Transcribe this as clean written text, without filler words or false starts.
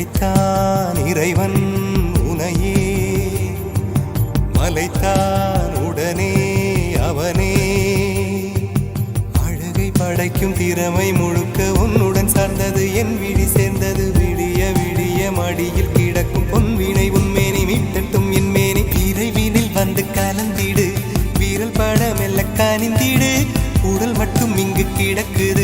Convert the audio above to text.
படைத்தான் இறைவன் உனையே, மலைத்தான் உடனே அவனே. அழகை படைக்கும் திறமை முழுக்க உன்னுடன் சார்ந்தது, என் விழி சேர்ந்தது. விடிய விடிய மடியில் கிடக்கும் பொன்வினை உன்மேனி மீட்டட்டும் என் மேனி. விரைவினில் வந்து கலந்திடு, வீரல் பட மெல்ல காணிந்திடு. உடல் மட்டும் இங்கு கிடக்குது,